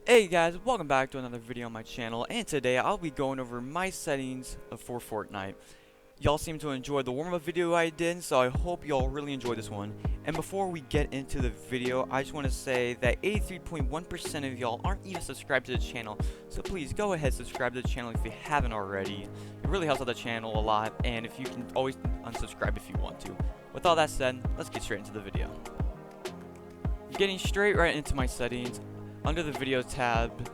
Hey guys, welcome back to another video on my channel, and today I'll be going over my settings for Fortnite. Y'all seem to enjoy the warm-up video I did, so I hope y'all really enjoy this one. And before we get into the video, I just want to say that 83.1% of y'all aren't even subscribed to the channel, so please go ahead subscribe to the channel if you haven't already. It really helps out the channel a lot, and if you can always unsubscribe if you want to. With all that said, let's get straight into the video. Getting straight right into my settings. Under the video tab,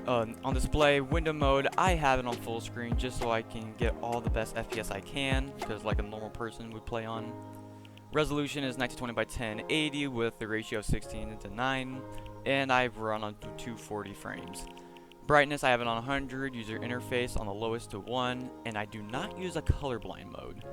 on display window mode, I have it on full screen just so I can get all the best FPS I can, because like a normal person would play on. Resolution is 1920 by 1080 with the ratio of 16:9, and I've run on 240 frames. Brightness, I have it on 100, user interface on the lowest to 1, and I do not use a colorblind mode.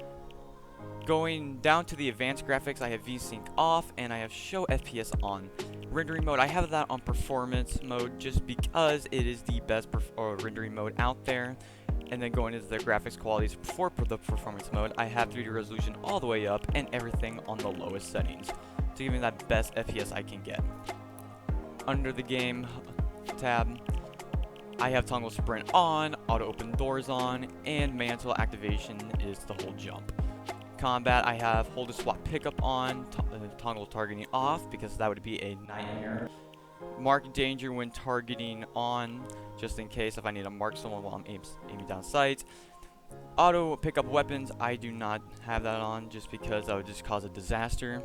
Going down to the advanced graphics, I have VSync off, and I have show FPS on. Rendering mode, I have that on performance mode just because it is the best rendering mode out there. And then going into the graphics qualities for the performance mode, I have 3D resolution all the way up and everything on the lowest settings to give me that best FPS I can get. Under the game tab, I have toggle sprint on, auto open doors on, and mantle activation is the whole jump. Combat, I have hold to swap pickup on, toggle targeting off because that would be a nightmare. Mark danger when targeting on, just in case if I need to mark someone while I'm aiming down sights. Auto pick up weapons, I do not have that on just because that would just cause a disaster.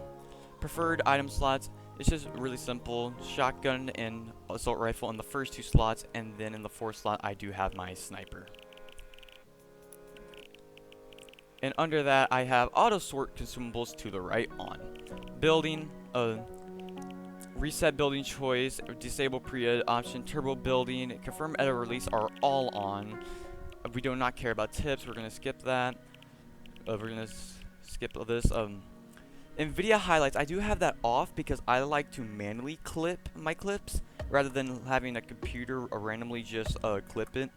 Preferred item slots, it's just really simple. Shotgun and assault rifle in the first 2 slots, and then in the 4th slot I do have my sniper. And under that, I have auto sort consumables to the right on. Building, reset building choice, disable pre-edit option, turbo building, confirm edit release are all on. We do not care about tips. We're gonna skip that. We're gonna skip this. NVIDIA highlights, I do have that off because I like to manually clip my clips rather than having a computer randomly just clip it.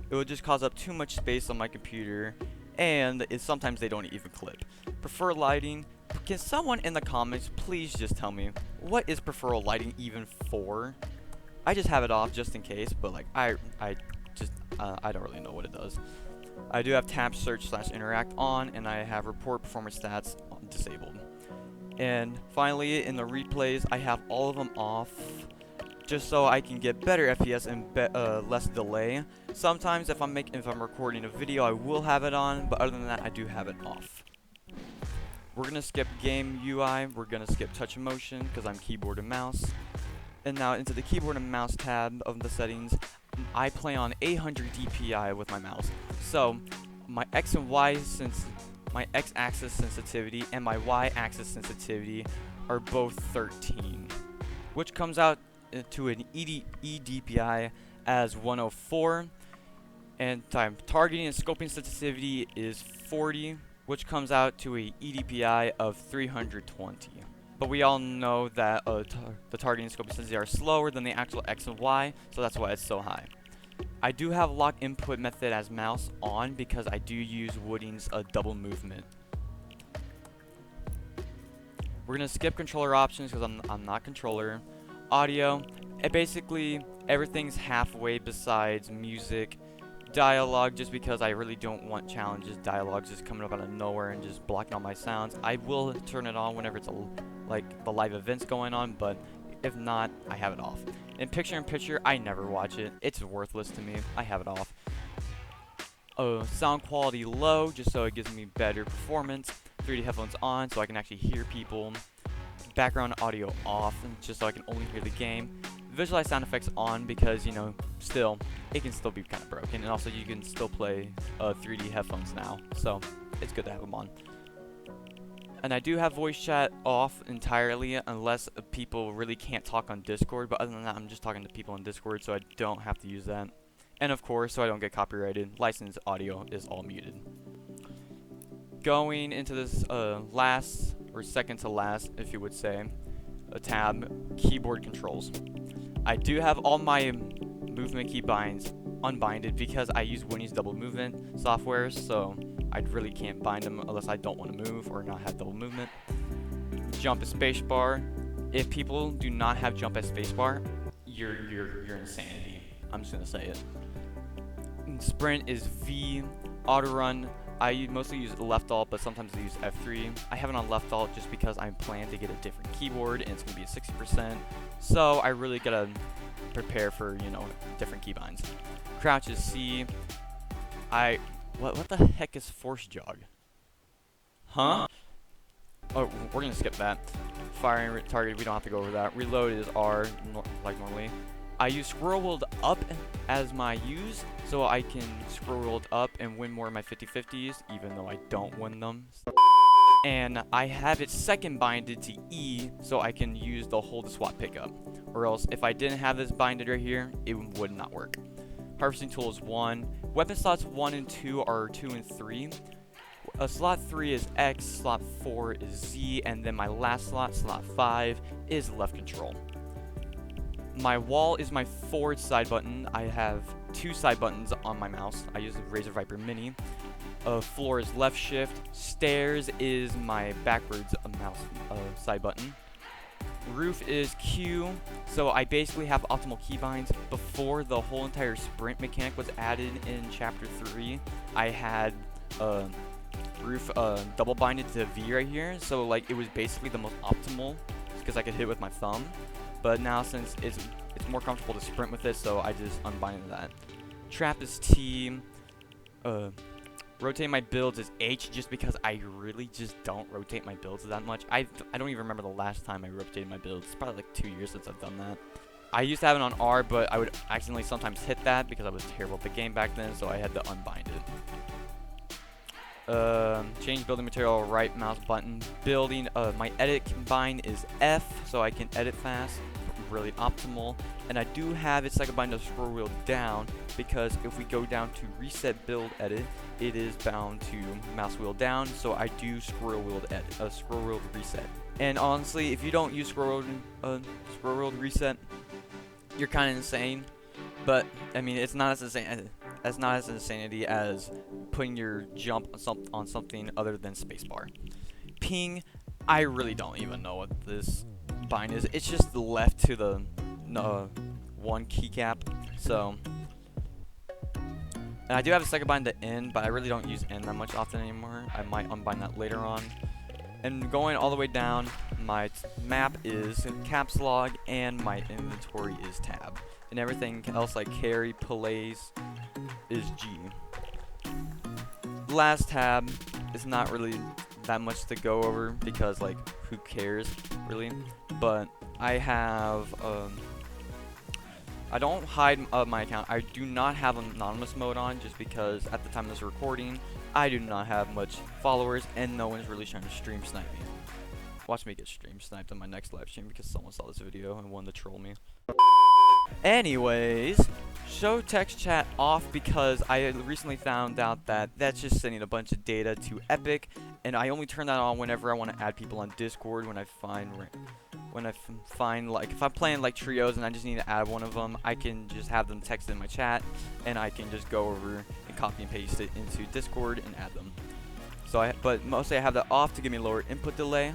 It would just cause up too much space on my computer, and sometimes they don't even clip. Prefer lighting. Can someone in the comments please just tell me what is prefer lighting even for? I just have it off just in case, but like I don't really know what it does. I do have tap search / interact on, and I have report performance stats disabled. And finally, in the replays, I have all of them off just so I can get better FPS and less delay. Sometimes if I'm recording a video, I will have it on, but other than that, I do have it off. We're gonna skip game UI. We're gonna skip touch and motion because I'm keyboard and mouse. And now into the keyboard and mouse tab of the settings, I play on 800 DPI with my mouse. So my X and Y my X-axis sensitivity and my Y-axis sensitivity are both 13, which comes out to an eDPI as 104, and time targeting and scoping sensitivity is 40, which comes out to a eDPI of 320. But we all know that the targeting and scoping sensitivity are slower than the actual X and Y, so that's why it's so high. I do have lock input method as mouse on because I do use Wooding's double movement. We're gonna skip controller options because I'm not controller. Audio, basically everything's halfway besides music. Dialogue, just because I really don't want challenges. Dialogue's just coming up out of nowhere and just blocking all my sounds. I will turn it on whenever it's like the live events going on, but if not, I have it off. In picture, I never watch it. It's worthless to me. I have it off. Sound quality low, just so it gives me better performance. 3D headphones on, so I can actually hear people. Background audio off, just so I can only hear the game. Visualize sound effects on because, you know, still, it can still be kind of broken. And also, you can still play 3D headphones now, so it's good to have them on. And I do have voice chat off entirely unless people really can't talk on Discord. But other than that, I'm just talking to people on Discord, so I don't have to use that. And of course, so I don't get copyrighted, licensed audio is all muted. Going into this last, or second to last, if you would say, a tab, keyboard controls. I do have all my movement keybinds unbinded because I use Winnie's double movement software, so I really can't bind them unless I don't want to move or not have double movement. Jump and spacebar. If people do not have jump and spacebar, you're insanity. I'm just gonna say it. Sprint is V. Auto run, I mostly use left alt, but sometimes I use F3. I have it on left alt just because I'm planning to get a different keyboard, and it's gonna be at 60%. So I really gotta prepare for, you know, different keybinds. Crouch is C. What the heck is force jog? Huh? Oh, we're gonna skip that. Firing target, we don't have to go over that. Reload is R, like normally. I use squirrel wheeled up as my use, so I can squirrel wheeled up and win more of my 50-50s, even though I don't win them. And I have it second binded to E, so I can use the hold to swap pickup. Or else, if I didn't have this binded right here, it would not work. Harvesting tool is 1. Weapon slots 1 and 2 are 2 and 3. Slot 3 is X, slot 4 is Z, and then my last slot, slot 5, is left control. My wall is my forward side button. I have 2 side buttons on my mouse. I use the Razer Viper Mini. Floor is left shift. Stairs is my backwards mouse side button. Roof is Q. So I basically have optimal keybinds. Before the whole entire sprint mechanic was added in chapter 3, I had roof double binded to V right here. So like it was basically the most optimal because I could hit it with my thumb. But now since it's more comfortable to sprint with it, so I just unbinded that. Trap is T. Rotate my builds is H, just because I really just don't rotate my builds that much. I don't even remember the last time I rotated my builds. It's probably like 2 years since I've done that. I used to have it on R, but I would accidentally sometimes hit that because I was terrible at the game back then, so I had to unbind it. Change building material, right mouse button. Building, my edit combine is F, so I can edit fast. Really optimal. And I do have it second bind to scroll wheel down, because if we go down to reset build edit, it is bound to mouse wheel down, so I do scroll wheel edit, scroll wheel reset. And honestly, if you don't use scroll wheel reset, you're kind of insane. But I mean, it's not as insane. That's not as insanity as putting your jump on something other than spacebar. Ping, I really don't even know what this bind is. It's just left to the 1 keycap. So, and I do have a second bind to N, but I really don't use N that much often anymore. I might unbind that later on. And going all the way down, my map is caps log, and my inventory is tab. And everything else like carry, plays, is G. Last tab is not really that much to go over because like who cares really, but I have I don't hide my account. I do not have anonymous mode on just because at the time of this recording I do not have much followers and no one's really trying to stream snipe me. Watch me get stream sniped on my next live stream because someone saw this video and wanted to troll me. Anyways, show text chat off because I recently found out that that's just sending a bunch of data to Epic, and I only turn that on whenever I want to add people on Discord. When I find like if I'm playing like trios and I just need to add one of them, I can just have them text in my chat, and I can just go over and copy and paste it into Discord and add them. So but mostly I have that off to give me lower input delay.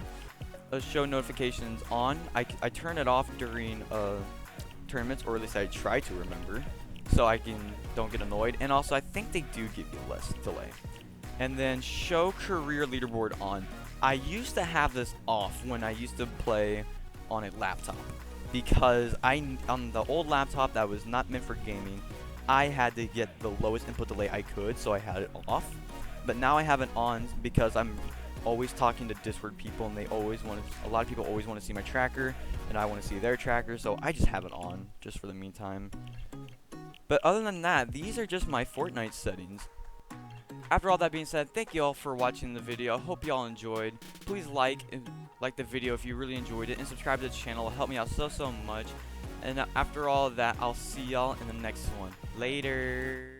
Show notifications on. I turn it off during tournaments, or at least I try to remember, so I don't get annoyed. And also I think they do give you less delay. And then show career leaderboard on. I used to have this off when I used to play on a laptop, because on the old laptop that was not meant for gaming, I had to get the lowest input delay I could, so I had it off. But now I have it on because I'm always talking to Discord people, and a lot of people always want to see my tracker, and I want to see their tracker, so I just have it on just for the meantime. But other than that, these are just my Fortnite settings. After all that being said, thank you all for watching the video. I hope you all enjoyed. Please like the video if you really enjoyed it, and subscribe to the channel. It'll help me out so much. And after all of that, I'll see y'all in the next one. Later.